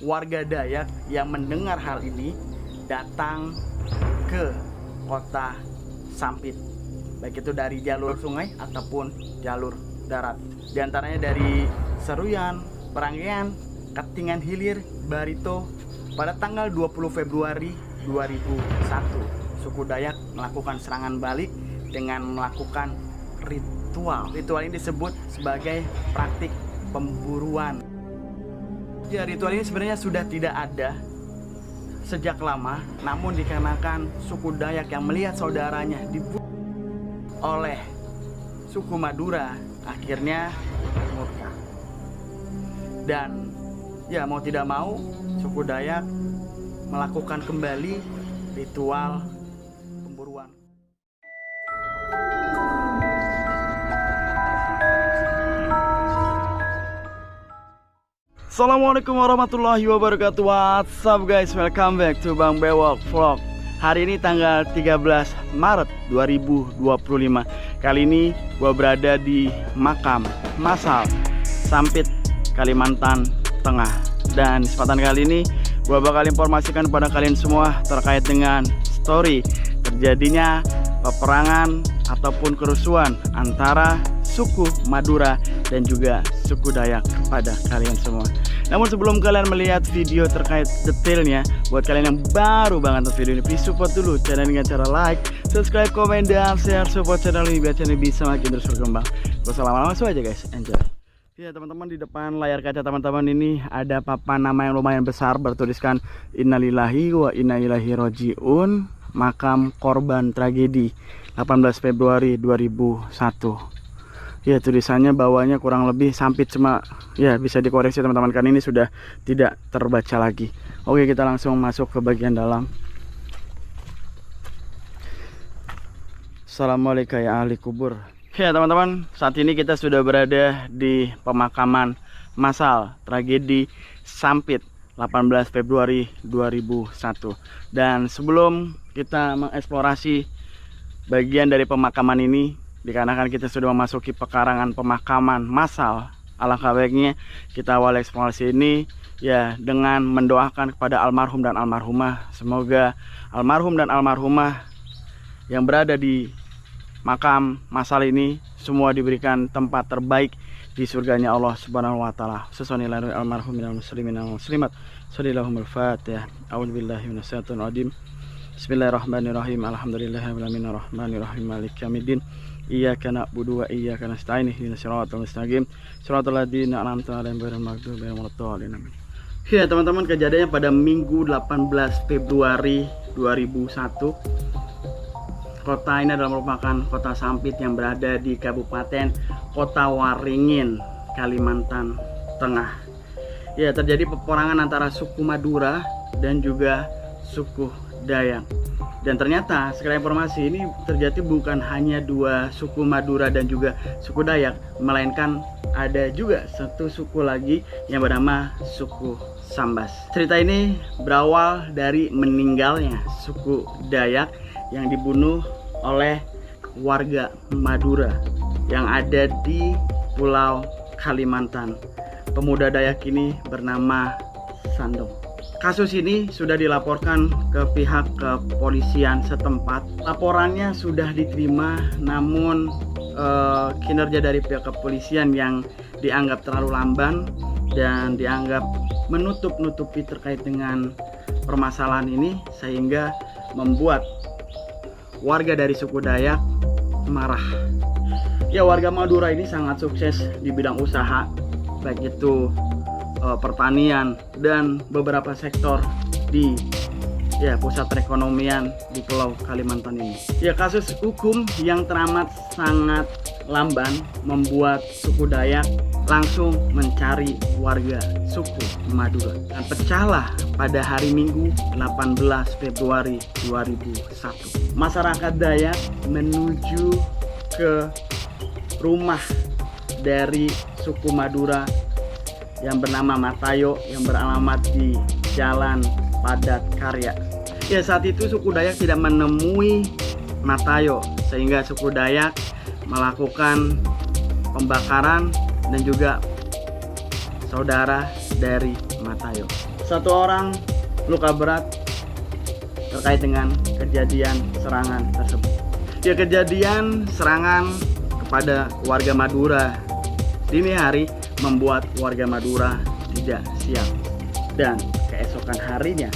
warga Dayak yang mendengar hal ini datang ke kota Sampit, baik itu dari jalur sungai ataupun jalur darat. Di antaranya dari Seruyan, Peranggean, Katingan Hilir, Barito. Pada tanggal 20 Februari 2001, suku Dayak melakukan serangan balik dengan melakukan ritual. Ritual ini disebut sebagai praktik pemburuan. Ya, ritual ini sebenarnya sudah tidak ada sejak lama, namun dikarenakan suku Dayak yang melihat saudaranya dibunuh oleh suku Madura, akhirnya murka. Dan ya mau tidak mau, suku Dayak melakukan kembali ritual pemburuan. Assalamualaikum warahmatullahi wabarakatuh. What's up guys, welcome back to Bang Bewok Vlog. Hari ini tanggal 13 Maret 2025. Kali ini gua berada di makam massal Sampit, Kalimantan Tengah. Dan kesempatan kali ini gua bakal informasikan kepada kalian semua terkait dengan story terjadinya peperangan ataupun kerusuhan antara suku Madura dan juga suku Dayak kepada kalian semua. Namun sebelum kalian melihat video terkait detailnya, buat kalian yang baru banget nonton video ini, please support dulu channel dengan cara like, subscribe, komen, dan share. Support channel ini biar channel bisa makin terus berkembang. Gak usah lama-lama, langsung aja guys, enjoy. Ya teman-teman, di depan layar kaca teman-teman ini ada papan nama yang lumayan besar bertuliskan Innalillahi wa inna ilaihi roji'un, makam korban tragedi 18 Februari 2001. Ya, tulisannya bawahnya kurang lebih Sampit, cuma ya bisa dikoreksi teman-teman, kan ini sudah tidak terbaca lagi. Oke, kita langsung masuk ke bagian dalam. Assalamualaikum ya ahli kubur. Ya teman-teman, saat ini kita sudah berada di pemakaman massal tragedi Sampit 18 Februari 2001. Dan sebelum kita mengeksplorasi bagian dari pemakaman ini, dikarenakan kita sudah memasuki pekarangan pemakaman massal, alangkah baiknya kita awal eksplorasi ini ya dengan mendoakan kepada almarhum dan almarhumah. Semoga almarhum dan almarhumah yang berada di makam massal ini semua diberikan tempat terbaik di surganya Allah Subhanahu wa taala. Susanillahu almarhum minal muslimin wal muslimat. Shallallahumul fatihah. A'udzubillahi minasyaitonir rajim. Bismillahirrahmanirrahim. Alhamdulillahirabbil alamin arrahmanirrahim maliki yaumiddin. Iyyaka na'budu wa iyyaka nasta'in ihdinas siratal mustaqim siratal ladzina an'amta 'alaihim ghairil maghdubi 'alaihim waladdallin. Ya teman-teman, kejadiannya pada Minggu 18 Februari 2001. Kota ini adalah merupakan kota Sampit yang berada di Kabupaten Kota Waringin, Kalimantan Tengah. Ya, terjadi peperangan antara suku Madura dan juga suku Dayak. Dan ternyata sekali informasi ini terjadi bukan hanya dua suku Madura dan juga suku Dayak, melainkan ada juga satu suku lagi yang bernama suku Sambas. Cerita ini berawal dari meninggalnya suku Dayak yang dibunuh oleh warga Madura yang ada di Pulau Kalimantan. Pemuda Dayak ini bernama Sandong. Kasus ini sudah dilaporkan ke pihak kepolisian setempat. Laporannya sudah diterima, namun kinerja dari pihak kepolisian yang dianggap terlalu lamban dan dianggap menutup-nutupi terkait dengan permasalahan ini, sehingga membuat warga dari suku Dayak marah. Ya, warga Madura ini sangat sukses di bidang usaha, baik itu pertanian dan beberapa sektor di pusat perekonomian di Pulau Kalimantan ini. Ya, kasus hukum yang teramat sangat lamban membuat suku Dayak langsung mencari warga suku Madura. Dan pecahlah pada hari Minggu 18 Februari 2001. Masyarakat Dayak menuju ke rumah dari suku Madura yang bernama Matayo yang beralamat di Jalan Padat Karya. Ya, saat itu suku Dayak tidak menemui Matayo, sehingga suku Dayak melakukan pembakaran dan juga saudara dari Matayo. Satu orang luka berat terkait dengan kejadian serangan tersebut. Ya, kejadian serangan kepada warga Madura dini hari membuat warga Madura tidak siap, dan keesokan harinya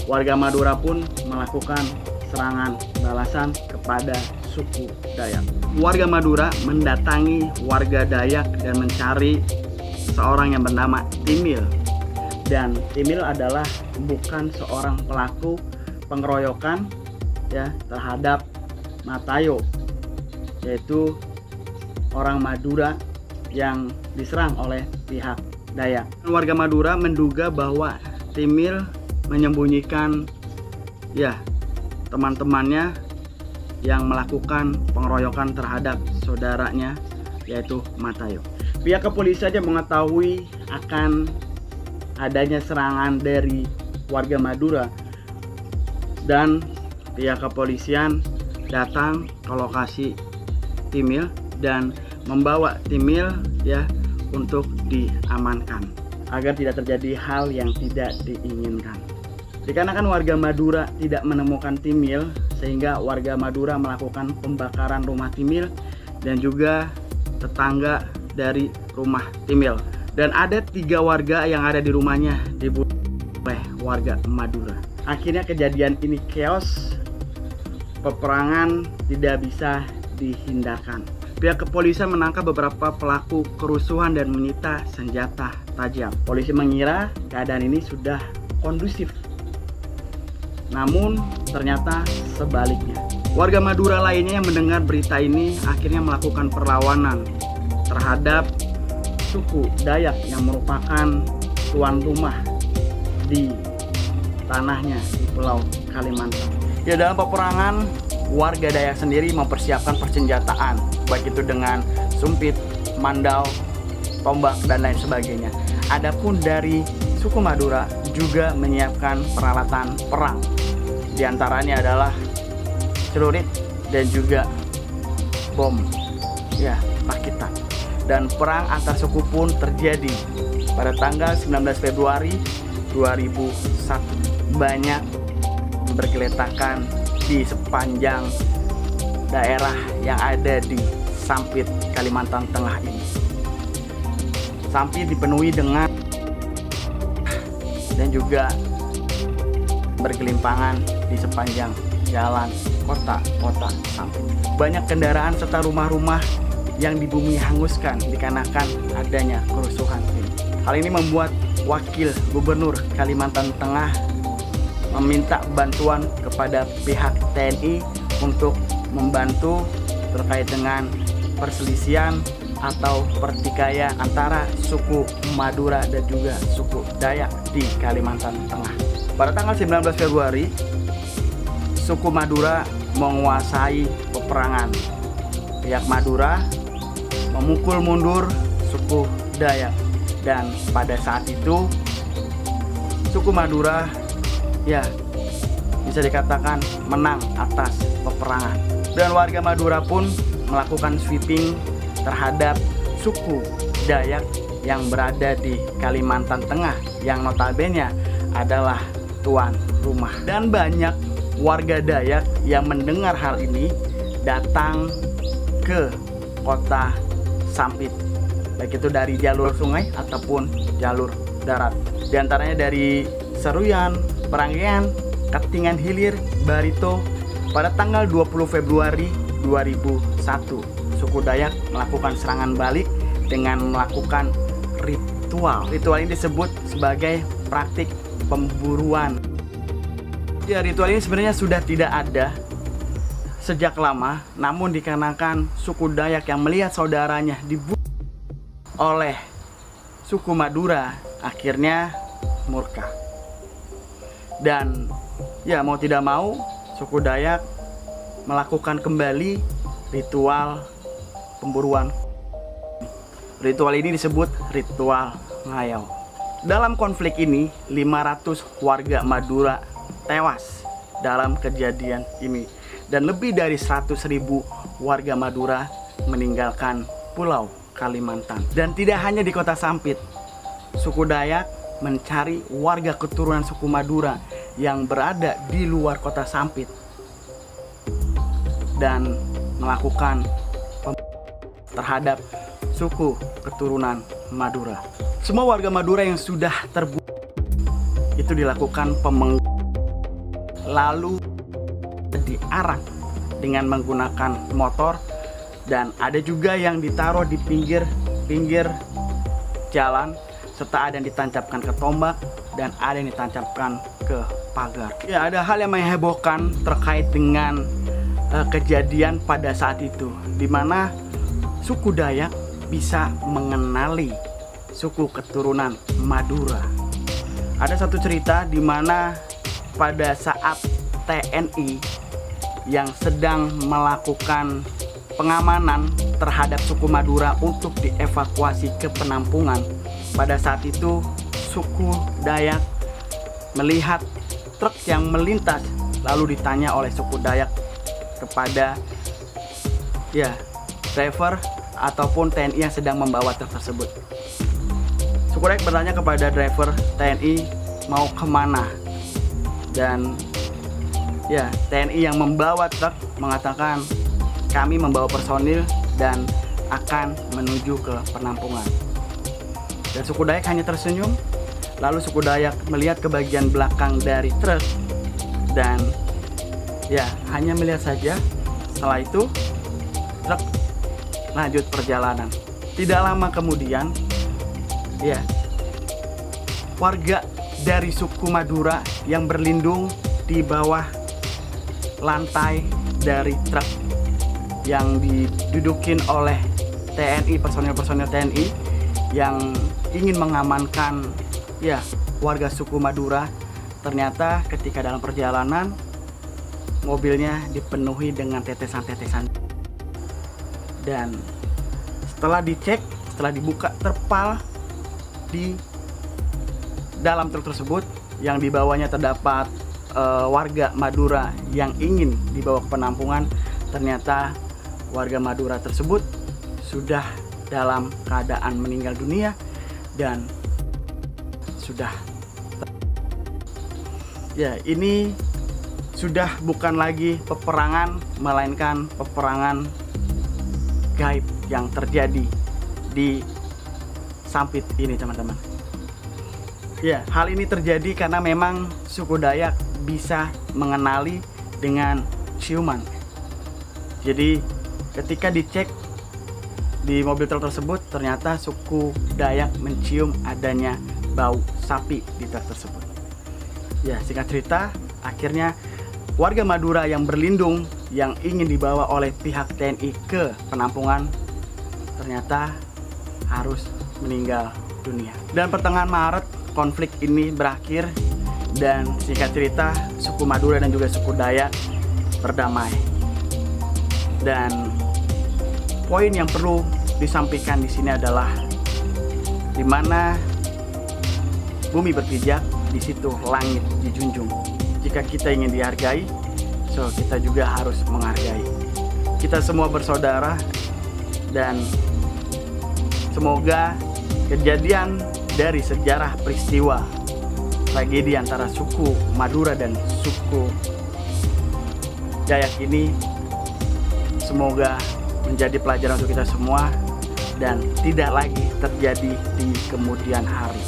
warga Madura pun melakukan serangan balasan kepada suku Dayak. Warga Madura mendatangi warga Dayak dan mencari seorang yang bernama Timil. Dan Timil adalah bukan seorang pelaku pengeroyokan ya terhadap Matayo, yaitu orang Madura yang diserang oleh pihak Dayak. Warga Madura menduga bahwa Timil menyembunyikan ya teman-temannya yang melakukan pengeroyokan terhadap saudaranya, yaitu Matayo. Pihak kepolisian saja mengetahui akan adanya serangan dari warga Madura, dan pihak kepolisian datang ke lokasi Timil dan membawa Timil ya untuk diamankan agar tidak terjadi hal yang tidak diinginkan. Dikarenakan warga Madura tidak menemukan Timil, sehingga warga Madura melakukan pembakaran rumah Timil dan juga tetangga dari rumah Timil. Dan ada 3 warga yang ada di rumahnya dibunuh oleh warga Madura. Akhirnya kejadian ini chaos, peperangan tidak bisa dihindarkan. Pihak kepolisian menangkap beberapa pelaku kerusuhan dan menyita senjata tajam. Polisi mengira keadaan ini sudah kondusif, namun ternyata sebaliknya. Warga Madura lainnya yang mendengar berita ini akhirnya melakukan perlawanan terhadap suku Dayak yang merupakan tuan rumah di tanahnya di Pulau Kalimantan. Ya, dalam peperangan warga Dayak sendiri mempersiapkan persenjataan, baik itu dengan sumpit, mandau, tombak, dan lain sebagainya. Adapun dari suku Madura juga menyiapkan peralatan perang. Di antaranya adalah celurit dan juga bom ya rakitan. Dan perang antar suku pun terjadi pada tanggal 19 Februari 2001. Banyak bergeletakan di sepanjang daerah yang ada di Sampit, Kalimantan Tengah ini. Sampit dipenuhi dengan dan juga bergelimpangan di sepanjang jalan kota Sampit. Banyak kendaraan serta rumah-rumah yang di bumi hanguskan dikarenakan adanya kerusuhan ini. Hal ini membuat Wakil Gubernur Kalimantan Tengah meminta bantuan kepada pihak TNI untuk membantu terkait dengan perselisihan atau pertikaian antara suku Madura dan juga suku Dayak di Kalimantan Tengah. Pada tanggal 19 Februari, suku Madura menguasai peperangan. Pihak Madura memukul mundur suku Dayak, dan pada saat itu suku Madura ya bisa dikatakan menang atas peperangan. Dan warga Madura pun melakukan sweeping terhadap suku Dayak yang berada di Kalimantan Tengah, yang notabene adalah tuan rumah. Dan banyak warga Dayak yang mendengar hal ini datang ke kota Sampit, baik itu dari jalur sungai ataupun jalur darat. Di antaranya dari Seruyan, Peranggean, Katingan Hilir, Barito. Pada tanggal 20 Februari 2001, suku Dayak melakukan serangan balik dengan melakukan ritual. Ritual ini disebut sebagai praktik pemburuan. Ya, ritual ini sebenarnya sudah tidak ada sejak lama, namun dikarenakan suku Dayak yang melihat saudaranya dibunuh oleh suku Madura, akhirnya murka. Dan ya mau tidak mau, suku Dayak melakukan kembali ritual pemburuan. Ritual ini disebut ritual ngayau. Dalam konflik ini 500 warga Madura tewas dalam kejadian ini, dan lebih dari 100.000 warga Madura meninggalkan Pulau Kalimantan. Dan tidak hanya di kota Sampit, suku Dayak mencari warga keturunan suku Madura yang berada di luar kota Sampit dan melakukan terhadap suku keturunan Madura. Semua warga Madura yang sudah terbunuh itu dilakukan lalu diarak dengan menggunakan motor, dan ada juga yang ditaruh di pinggir jalan, serta ada yang ditancapkan ke tombak dan ada yang ditancapkan ke pagar. Ya, ada hal yang menghebohkan terkait dengan kejadian pada saat itu, di mana suku Dayak bisa mengenali suku keturunan Madura. Ada satu cerita di mana pada saat TNI yang sedang melakukan pengamanan terhadap suku Madura untuk dievakuasi ke penampungan, pada saat itu suku Dayak melihat truk yang melintas, lalu ditanya oleh suku Dayak kepada driver ataupun TNI yang sedang membawa truk tersebut. Suku Dayak bertanya kepada driver TNI mau kemana, dan TNI yang membawa truk mengatakan kami membawa personil dan akan menuju ke penampungan. Dan suku Dayak hanya tersenyum. Lalu suku Dayak melihat ke bagian belakang dari truk dan hanya melihat saja. Setelah itu truk lanjut perjalanan. Tidak lama kemudian warga dari suku Madura yang berlindung di bawah lantai dari truk yang didudukin oleh TNI, personil TNI yang ingin mengamankan warga suku Madura. Ternyata ketika dalam perjalanan mobilnya dipenuhi dengan tetesan-tetesan, dan setelah dicek, setelah dibuka terpal di dalam truk tersebut yang dibawanya terdapat warga Madura yang ingin dibawa ke penampungan, ternyata warga Madura tersebut sudah dalam keadaan meninggal dunia dan sudah ini sudah bukan lagi peperangan, melainkan peperangan gaib yang terjadi di Sampit ini, teman-teman. Hal ini terjadi karena memang suku Dayak bisa mengenali dengan ciuman. Jadi ketika dicek di mobil truk tersebut, ternyata suku Dayak mencium adanya bau sapi di truk tersebut. Singkat cerita, akhirnya warga Madura yang berlindung yang ingin dibawa oleh pihak TNI ke penampungan ternyata harus meninggal dunia. Dan pertengahan Maret konflik ini berakhir, dan singkat cerita suku Madura dan juga suku Dayak berdamai. Dan poin yang perlu disampaikan di sini adalah di mana bumi berpijak, di situ langit dijunjung. Jika kita ingin dihargai, kita juga harus menghargai. Kita semua bersaudara, dan semoga kejadian dari sejarah peristiwa tragedi antara suku Madura dan suku Dayak ini semoga menjadi pelajaran untuk kita semua dan tidak lagi terjadi di kemudian hari.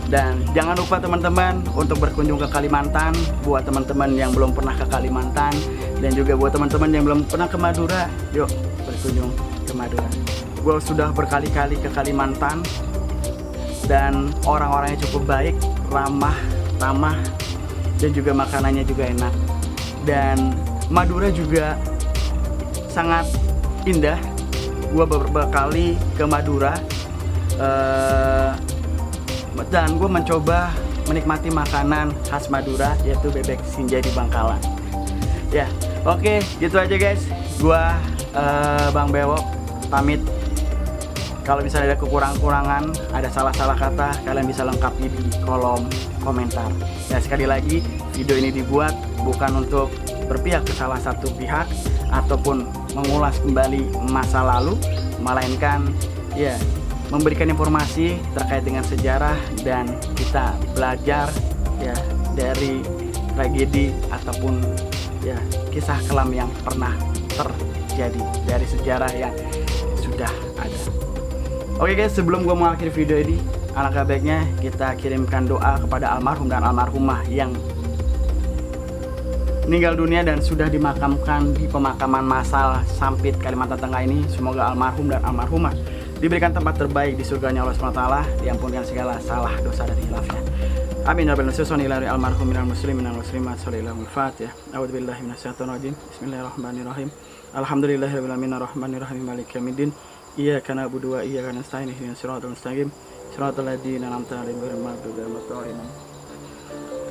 Dan jangan lupa teman-teman untuk berkunjung ke Kalimantan. Buat teman-teman yang belum pernah ke Kalimantan, dan juga buat teman-teman yang belum pernah ke Madura, yuk berkunjung ke Madura. Gue sudah berkali-kali ke Kalimantan, dan orang-orangnya cukup baik, ramah, dan juga makanannya juga enak. Dan Madura juga sangat indah. Gue beberapa kali ke Madura, dan gue mencoba menikmati makanan khas Madura, yaitu bebek sinjai di Bangkalan. Oke, gitu aja guys. Gue Bang Bewok pamit. Kalau misalnya ada kekurangan, ada salah-salah kata, kalian bisa lengkapi di kolom komentar. Sekali lagi, video ini dibuat bukan untuk berpihak ke salah satu pihak ataupun mengulas kembali masa lalu, melainkan memberikan informasi terkait dengan sejarah dan kita belajar ya dari tragedi ataupun ya kisah kelam yang pernah terjadi dari sejarah yang sudah ada. Oke guys, sebelum gue mengakhiri video ini, alangkah baiknya kita kirimkan doa kepada almarhum dan almarhumah yang meninggal dunia dan sudah dimakamkan di pemakaman massal Sampit, Kalimantan Tengah ini. Semoga almarhum dan almarhumah diberikan tempat terbaik di surganya Allah SWT, diampunkan segala salah dosa dan hilafnya. Amin ya rabbal alamin. Ilari almarhum minal muslimin minal muslimat sallallahu al-fatihah. A'udzubillahi minasyaitonir rajim. Bismillahirrahmanirrahim. Alhamdulillahirabbil alamin arrahmanirrahim maliki yaumiddin. Iyyaka na'budu wa iyyaka nasta'in ihdinas siratal mustaqim. Siratal ladzina an'amta 'alaihim ghairil maghdubi 'alaihim waladdallin.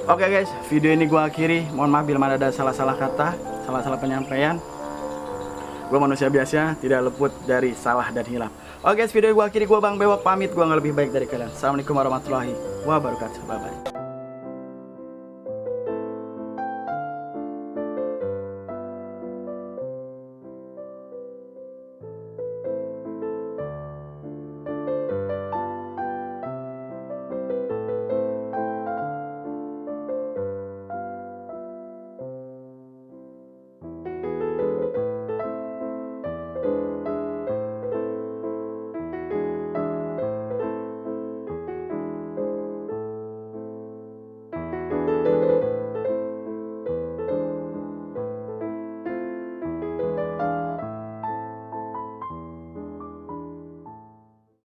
Oke guys, video ini gua akhiri. Mohon maaf bila mana ada salah-salah kata, salah-salah penyampaian. Gua manusia biasa, tidak luput dari salah dan hilaf. Oke guys, video gua akhiri. Gua Bang Bewok pamit. Gua nggak lebih baik dari kalian. Assalamualaikum warahmatullahi wabarakatuh. Bye bye.